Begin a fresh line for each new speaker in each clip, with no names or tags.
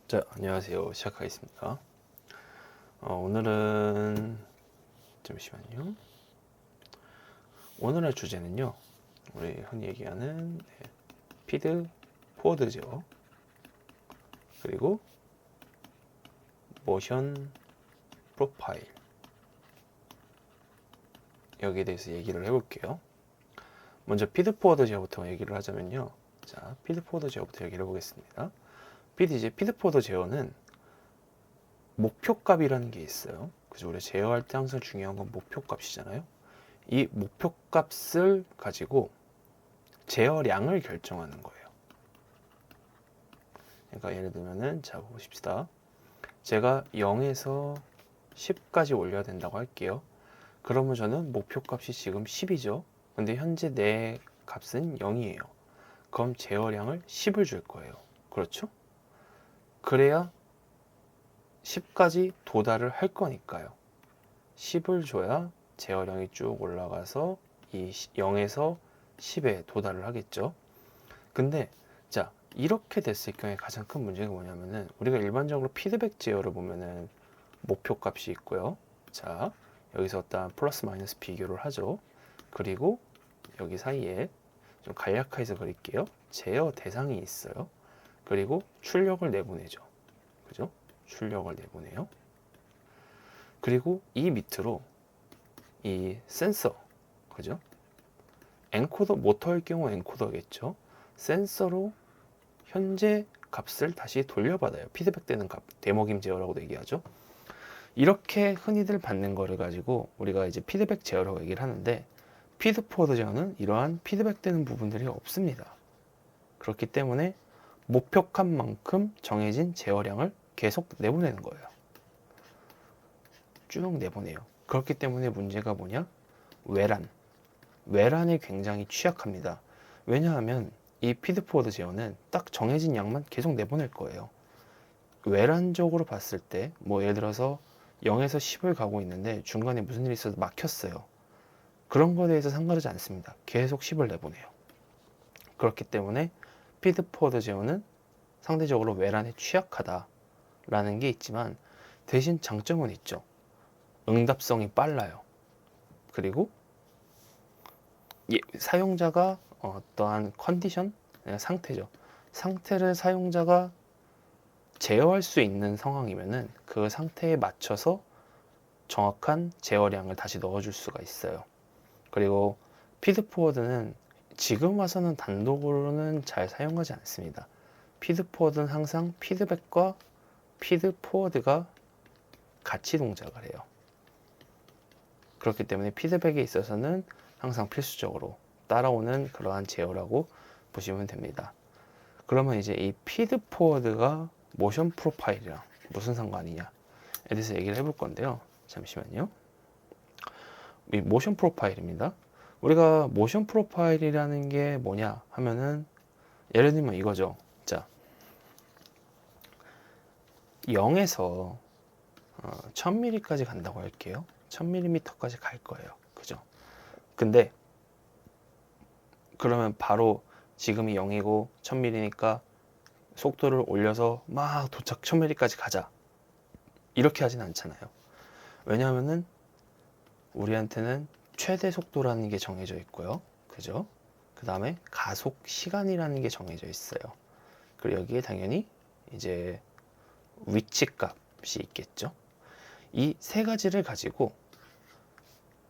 자, 안녕하세요. 시작하겠습니다. 오늘은 잠시만요. 오늘의 주제는요. 우리 흔히 얘기하는 피드 포워드 제어 그리고 모션 프로파일 여기에 대해서 얘기를 해볼게요. 먼저 피드 포워드 제어부터 얘기를 하자면요. 자, 피드 포워드 제어부터 얘기를 해보겠습니다. 피드 포워드 제어는 목표값이라는 게 있어요. 그죠? 우리 제어할 때 항상 중요한 건 목표값이잖아요. 이 목표값을 가지고 제어량을 결정하는 거예요. 그러니까 예를 들면은 자 보십시다. 제가 0에서 10까지 올려야 된다고 할게요. 그러면 저는 목표값이 지금 10이죠. 근데 현재 내 값은 0이에요. 그럼 제어량을 10을 줄 거예요. 그렇죠? 그래야 10까지 도달을 할 거니까요. 10을 줘야 제어량이 쭉 올라가서 이 0에서 10에 도달을 하겠죠. 근데 자 이렇게 됐을 경우에 가장 큰 문제가 뭐냐면은 우리가 일반적으로 피드백 제어를 보면은 목표값이 있고요. 자 여기서 어떤 플러스 마이너스 비교를 하죠. 그리고 여기 사이에 좀 간략화해서 그릴게요. 제어 대상이 있어요. 그리고 출력을 내보내죠. 그죠? 출력을 내보내요. 그리고 이 밑으로 이 센서, 그죠? 엔코더, 모터일 경우 엔코더겠죠. 센서로 현재 값을 다시 돌려받아요. 피드백 되는 값, 데모김 제어라고도 얘기하죠. 이렇게 흔히들 받는 거를 가지고 우리가 이제 피드백 제어라고 얘기를 하는데 피드 포워드 제어는 이러한 피드백 되는 부분들이 없습니다. 그렇기 때문에 목표값만큼 정해진 제어량을 계속 내보내는 거예요. 쭉 내보내요. 그렇기 때문에 문제가 뭐냐? 외란에 굉장히 취약합니다. 왜냐하면 이 피드포워드 제어는 딱 정해진 양만 계속 내보낼 거예요. 외란적으로 봤을 때 뭐 예를 들어서 0에서 10을 가고 있는데 중간에 무슨 일이 있어서 막혔어요. 그런 거에 대해서 상관하지 않습니다. 계속 10을 내보내요. 그렇기 때문에 피드포워드 제어는 상대적으로 외란에 취약하다라는 게 있지만 대신 장점은 있죠. 응답성이 빨라요. 그리고 사용자가 어떠한 컨디션, 상태죠. 상태를 사용자가 제어할 수 있는 상황이면은 그 상태에 맞춰서 정확한 제어량을 다시 넣어줄 수가 있어요. 그리고 피드포워드는 지금 와서는 단독으로는 잘 사용하지 않습니다. 피드포워드는 항상 피드백과 피드포워드가 같이 동작을 해요. 그렇기 때문에 피드백에 있어서는 항상 필수적으로 따라오는 그러한 제어라고 보시면 됩니다. 그러면 이제 이 피드 포워드가 모션 프로파일이랑 무슨 상관이냐에 대해서 얘기를 해볼 건데요. 잠시만요. 이 모션 프로파일입니다. 우리가 모션 프로파일이라는 게 뭐냐 하면은 예를 들면 이거죠. 자, 0에서 1000mm까지 간다고 할게요. 1000mm까지 갈 거예요. 그죠? 근데 그러면 바로 지금이 0이고 1000mm니까 속도를 올려서 막 도착 1000mm까지 가자. 이렇게 하진 않잖아요. 왜냐하면은 우리한테는 최대 속도라는 게 정해져 있고요. 그죠? 그 다음에 가속 시간이라는 게 정해져 있어요. 그리고 여기에 당연히 이제 위치 값이 있겠죠. 이 세 가지를 가지고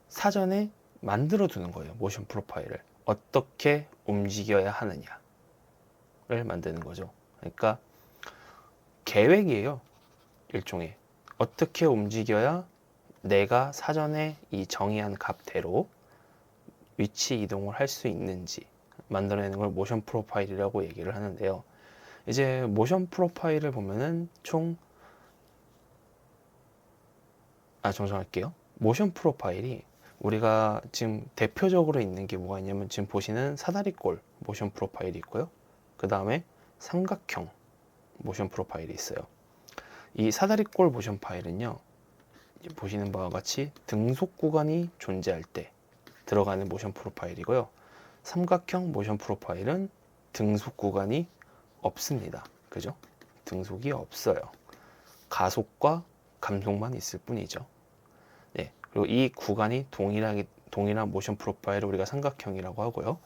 사전에 만들어 두는 거예요. 모션 프로파일을. 어떻게 움직여야 하느냐를 만드는 거죠. 그러니까 계획이에요. 일종의. 어떻게 움직여야 내가 사전에 이 정의한 값대로 위치 이동을 할 수 있는지 만들어내는 걸 모션 프로파일이라고 얘기를 하는데요. 이제 모션 프로파일을 보면은 정정할게요. 모션 프로파일이 우리가 지금 대표적으로 있는 게 뭐가 있냐면 지금 보시는 사다리꼴 모션 프로파일이 있고요. 그 다음에 삼각형 모션 프로파일이 있어요. 이 사다리꼴 모션 파일은요. 보시는 바와 같이 등속 구간이 존재할 때 들어가는 모션 프로파일이고요. 삼각형 모션 프로파일은 등속 구간이 없습니다. 그죠? 등속이 없어요. 가속과 감속만 있을 뿐이죠. 네, 그리고 이 구간이 동일한 모션 프로파일을 우리가 삼각형이라고 하고요.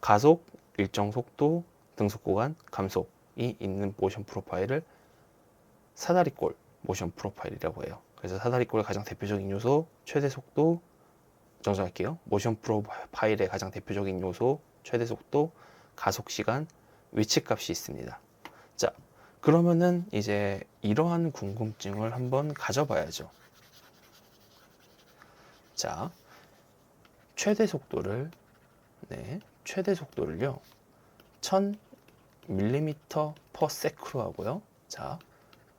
가속, 일정 속도, 등속 구간, 감속이 있는 모션 프로파일을 사다리꼴 모션 프로파일이라고 해요. 그래서 사다리꼴의 가장 대표적인 요소, 최대 속도, 정정할게요. 모션 프로파일의 가장 대표적인 요소, 최대 속도, 가속 시간, 위치 값이 있습니다. 자, 그러면은 이제 이러한 궁금증을 한번 가져봐야죠. 자, 최대 속도를 최대 속도를요 1000mm/s로 하고요. 자,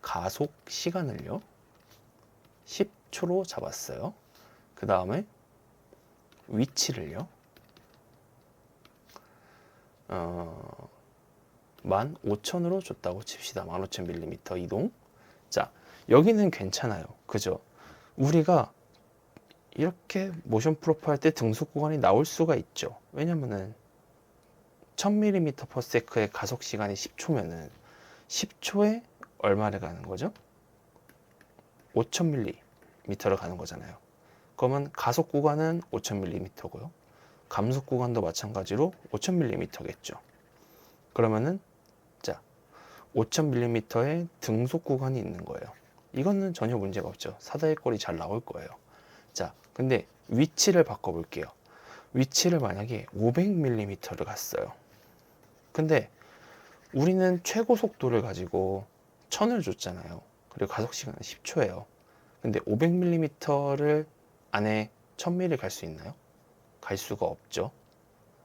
가속 시간을요 10초로 잡았어요. 그 다음에 위치를요 15,000으로 줬다고 칩시다. 15,000mm 이동. 자, 여기는 괜찮아요. 그죠? 우리가 이렇게 모션 프로파일 때 등속 구간이 나올 수가 있죠. 왜냐면은 1000mm/s의 가속 시간이 10초면은 10초에 얼마를 가는 거죠? 5000mm를 가는 거잖아요. 그러면 가속 구간은 5000mm고요. 감속 구간도 마찬가지로 5000mm겠죠. 그러면은 자, 5000mm의 등속 구간이 있는 거예요. 이거는 전혀 문제가 없죠. 사다리꼴이 잘 나올 거예요. 자, 근데 위치를 바꿔볼게요. 위치를 만약에 500mm를 갔어요. 근데 우리는 최고 속도를 가지고 1000을 줬잖아요. 그리고 가속 시간은 10초예요. 근데 500mm를 안에 1000mm 갈 수 있나요? 갈 수가 없죠.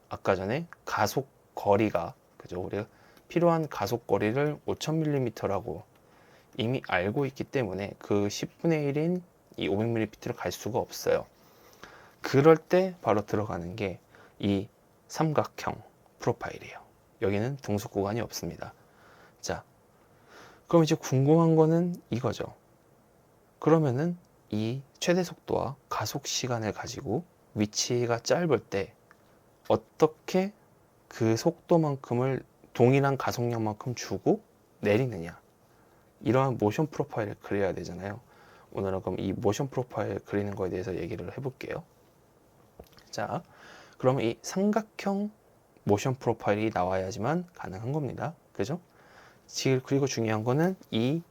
아까 전에 가속 거리가, 그죠? 우리가 필요한 가속 거리를 5000mm라고 이미 알고 있기 때문에 그 10분의 1인 이 500mm를 갈 수가 없어요. 그럴 때 바로 들어가는 게 이 삼각형 프로파일이에요. 여기는 등속 구간이 없습니다. 자, 그럼 이제 궁금한 거는 이거죠. 그러면은 이 최대 속도와 가속 시간을 가지고 위치가 짧을 때 어떻게 그 속도만큼을 동일한 가속량만큼 주고 내리느냐, 이러한 모션 프로파일을 그려야 되잖아요. 오늘은 그럼 이 모션 프로파일 그리는 거에 대해서 얘기를 해볼게요. 자, 그러면 이 삼각형 모션 프로파일이 나와야지만 가능한 겁니다. 그죠? 그리고 중요한 거는 이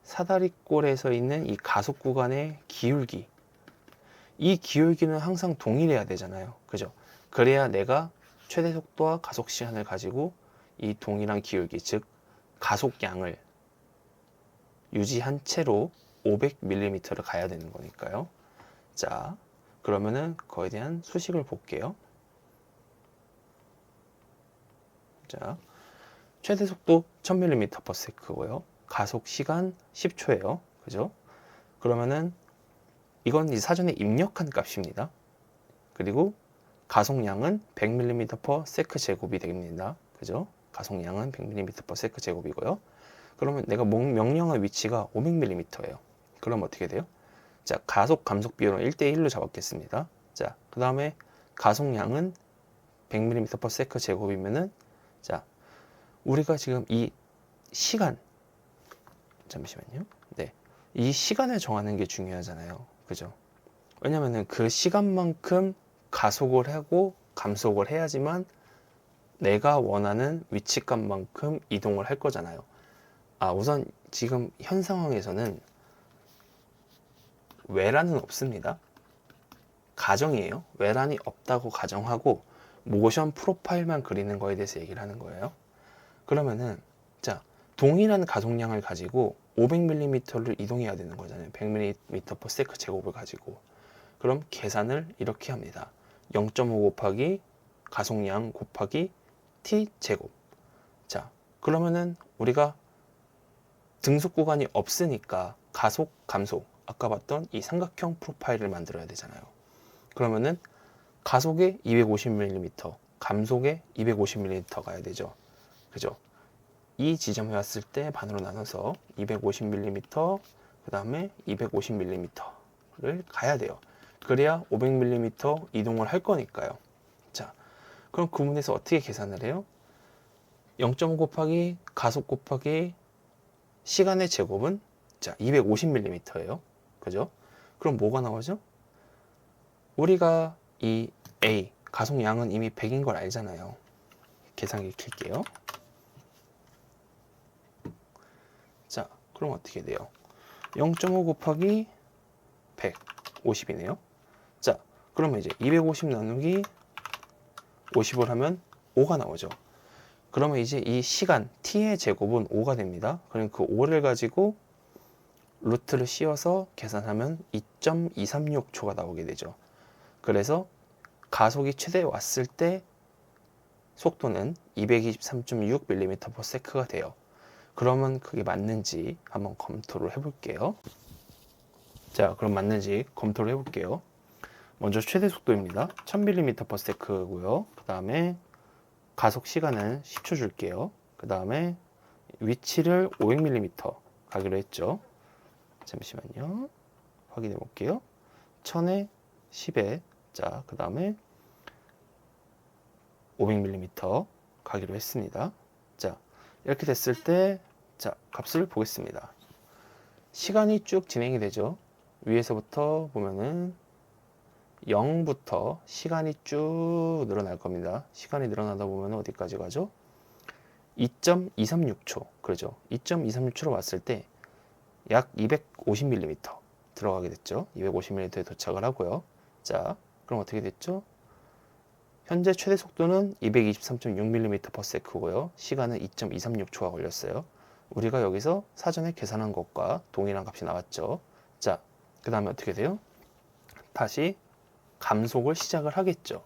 사다리꼴에서 있는 이 가속 구간의 기울기, 이 기울기는 항상 동일해야 되잖아요. 그죠? 그래야 내가 최대 속도와 가속 시간을 가지고 이 동일한 기울기, 즉 가속량을 유지한 채로 500mm를 가야 되는 거니까요. 자, 그러면은 그거에 대한 수식을 볼게요. 자, 최대 속도 1000mm/s고요. 가속 시간 10초예요. 그죠? 그러면은 이건 이제 사전에 입력한 값입니다. 그리고 가속량은 100mm/s 제곱이 됩니다. 그죠? 가속량은 100mm/s 제곱이고요. 그러면 내가 명령한 위치가 500mm예요. 그럼 어떻게 돼요? 자, 가속 감속 비율은 1대1로 잡았겠습니다. 자, 그 다음에 가속량은 100mm/s 제곱이면은, 자, 우리가 지금 이 시간, 잠시만요. 네, 이 시간을 정하는 게 중요하잖아요. 그죠? 왜냐면은 그 시간만큼 가속을 하고 감속을 해야지만 내가 원하는 위치값만큼 이동을 할 거잖아요. 우선 지금 현 상황에서는 외란은 없습니다. 가정이에요. 외란이 없다고 가정하고 모션 프로파일만 그리는 거에 대해서 얘기를 하는 거예요. 그러면은 자, 동일한 가속량을 가지고 500mm를 이동해야 되는 거잖아요. 100mm/s 제곱을 가지고. 그럼 계산을 이렇게 합니다. 0.5 곱하기 가속량 곱하기 t 제곱. 자, 그러면은 우리가 등속 구간이 없으니까 가속, 감속, 아까 봤던 이 삼각형 프로파일을 만들어야 되잖아요. 그러면은 가속에 250mm, 감속에 250mm 가야 되죠. 그죠? 이 지점에 왔을 때 반으로 나눠서 250mm, 그 다음에 250mm를 가야 돼요. 그래야 500mm 이동을 할 거니까요. 자, 그럼 구문에서 어떻게 계산을 해요? 0.5 곱하기 가속 곱하기 시간의 제곱은 자 250mm예요. 그죠? 그럼 뭐가 나오죠? 우리가 이 A 가속량은 이미 100인 걸 알잖아요. 계산기 킬게요. 자, 그럼 어떻게 돼요? 0.5 곱하기 100, 50이네요. 자, 그러면 이제 250 나누기 50을 하면 5가 나오죠. 그러면 이제 이 시간 t의 제곱은 5가 됩니다. 그럼 그 5를 가지고 루트를 씌워서 계산하면 2.236초가 나오게 되죠. 그래서 가속이 최대 왔을 때 속도는 223.6mm/s가 돼요. 그러면 그게 맞는지 한번 검토를 해볼게요. 자, 그럼 맞는지 검토를 해볼게요. 먼저 최대 속도입니다. 1000mm/s고요. 그 다음에 가속 시간은 10초 줄게요. 그 다음에 위치를 500mm 가기로 했죠. 잠시만요. 확인해 볼게요. 1000에 10에 자, 그 다음에 500mm 가기로 했습니다. 자, 이렇게 됐을 때 자, 값을 보겠습니다. 시간이 쭉 진행이 되죠. 위에서부터 보면은 0부터 시간이 쭉 늘어날 겁니다. 시간이 늘어나다 보면 어디까지 가죠? 2.236초. 그러죠. 2.236초로 왔을 때 약 250mm 들어가게 됐죠. 250mm에 도착을 하고요. 자, 그럼 어떻게 됐죠? 현재 최대 속도는 223.6mm/s고요. 시간은 2.236초가 걸렸어요. 우리가 여기서 사전에 계산한 것과 동일한 값이 나왔죠. 자, 그 다음에 어떻게 돼요? 다시 감속을 시작을 하겠죠.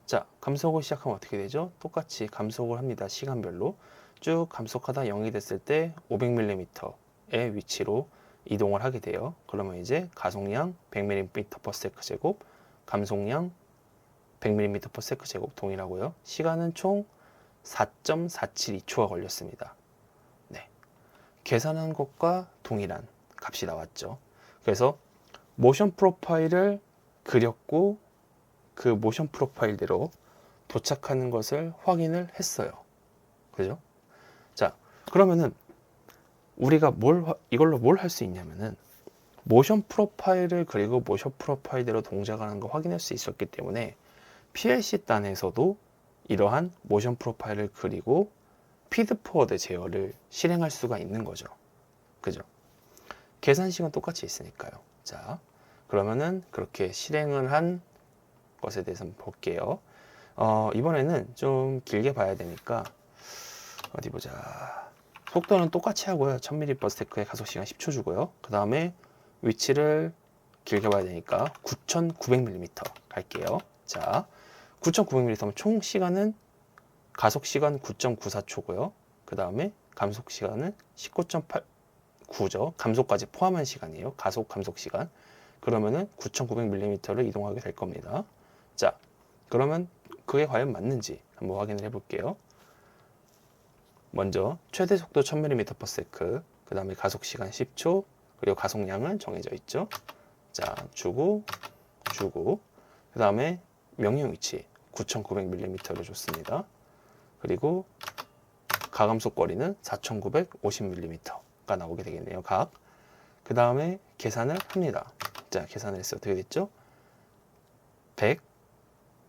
자, 감속을 시작하면 어떻게 되죠? 똑같이 감속을 합니다. 시간별로. 쭉 감속하다 0이 됐을 때 500mm의 위치로 이동을 하게 돼요. 그러면 이제 가속량 100mm/s 제곱, 감속량 100mm/s 제곱 동일하고요. 시간은 총 4.472초가 걸렸습니다. 네. 계산한 것과 동일한 값이 나왔죠. 그래서 모션 프로파일을 그렸고 그 모션 프로파일대로 도착하는 것을 확인을 했어요. 그죠? 자, 그러면은 우리가 이걸로 뭘 할 수 있냐면은 모션 프로파일을 그리고 모션 프로파일대로 동작하는 거 확인할 수 있었기 때문에 PLC 단에서도 이러한 모션 프로파일을 그리고 피드포워드 제어를 실행할 수가 있는 거죠. 그죠? 계산식은 똑같이 있으니까요. 자, 그러면은 그렇게 실행을 한 것에 대해서 한번 볼게요. 이번에는 좀 길게 봐야 되니까 어디 보자. 속도는 똑같이 하고요. 1000mm/s의 가속시간 10초 주고요. 그 다음에 위치를 길게 봐야 되니까 9900mm 갈게요. 자, 9900mm면 총 시간은 가속시간 9.94초고요. 그 다음에 감속시간은 19.89죠. 감속까지 포함한 시간이에요. 가속, 감속 시간. 그러면은 9900mm를 이동하게 될 겁니다. 자, 그러면 그게 과연 맞는지 한번 확인을 해볼게요. 먼저 최대 속도 1000mm/s, 그 다음에 가속 시간 10초, 그리고 가속량은 정해져 있죠. 자, 주고, 그 다음에 명령 위치 9900mm를 줬습니다. 그리고 가감속 거리는 4950mm가 나오게 되겠네요. 각. 그 다음에 계산을 합니다. 자, 계산을 했어요. 어떻게 됐죠? 100.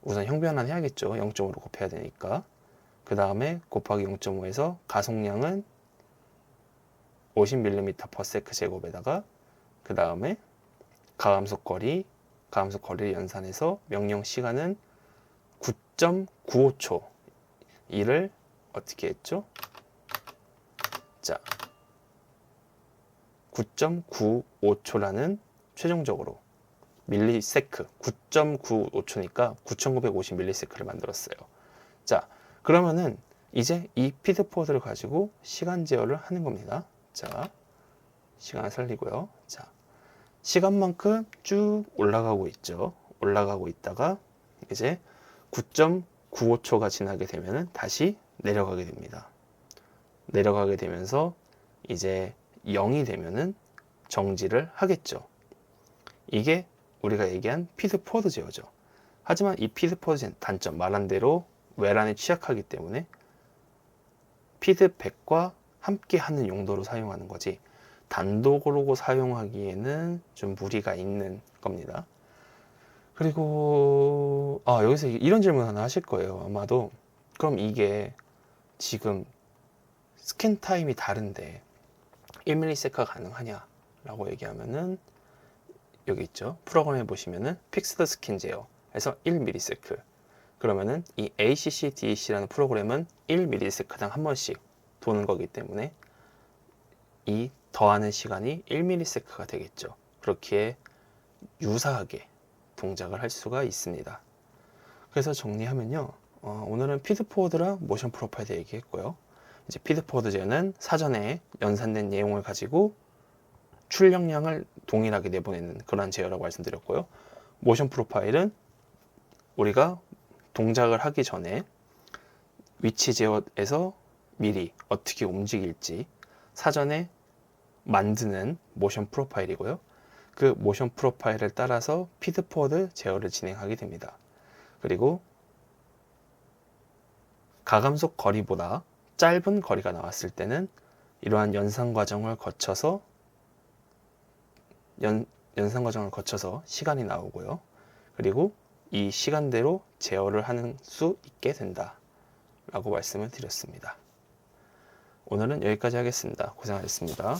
우선 형변환 해야겠죠. 0.5로 곱해야 되니까. 그 다음에 곱하기 0.5에서 가속량은 50mm/s 제곱에다가 그 다음에 가감속 거리를 연산해서 명령 시간은 9.95초. 이를 어떻게 했죠? 자, 9.95초라는 최종적으로 밀리세크 9.95초니까 9950ms를 만들었어요. 자, 그러면은 이제 이 피드포워드를 가지고 시간 제어를 하는 겁니다. 자, 시간을 살리고요. 자, 시간만큼 쭉 올라가고 있죠. 올라가고 있다가 이제 9.95초가 지나게 되면은 다시 내려가게 됩니다. 내려가게 되면서 이제 0이 되면은 정지를 하겠죠. 이게 우리가 얘기한 피드포워드 제어죠. 하지만 이 피드포워드 단점, 말한 대로 외란에 취약하기 때문에 피드백과 함께 하는 용도로 사용하는 거지 단독으로 사용하기에는 좀 무리가 있는 겁니다. 그리고 여기서 이런 질문 하나 하실 거예요. 아마도 그럼 이게 지금 스캔 타임이 다른데 1ms가 가능하냐 라고 얘기하면은 여기 있죠. 프로그램에 보시면은 픽스드 스캔 제어에서 1ms. 그러면은 이 ACC DEC라는 프로그램은 1ms당 한 번씩 도는 거기 때문에 이 더하는 시간이 1ms가 되겠죠. 그렇게 유사하게 동작을 할 수가 있습니다. 그래서 정리하면요. 오늘은 피드포워드랑 모션 프로파일에 얘기했고요. 이제 피드포워드 제어는 사전에 연산된 내용을 가지고 출력량을 동일하게 내보내는 그런 제어라고 말씀드렸고요. 모션 프로파일은 우리가 동작을 하기 전에 위치 제어에서 미리 어떻게 움직일지 사전에 만드는 모션 프로파일이고요. 그 모션 프로파일을 따라서 피드포워드 제어를 진행하게 됩니다. 그리고 가감속 거리보다 짧은 거리가 나왔을 때는 이러한 연산 과정을 거쳐서 시간이 나오고요. 그리고 이 시간대로 제어를 하는 수 있게 된다 라고 말씀을 드렸습니다. 오늘은 여기까지 하겠습니다. 고생하셨습니다.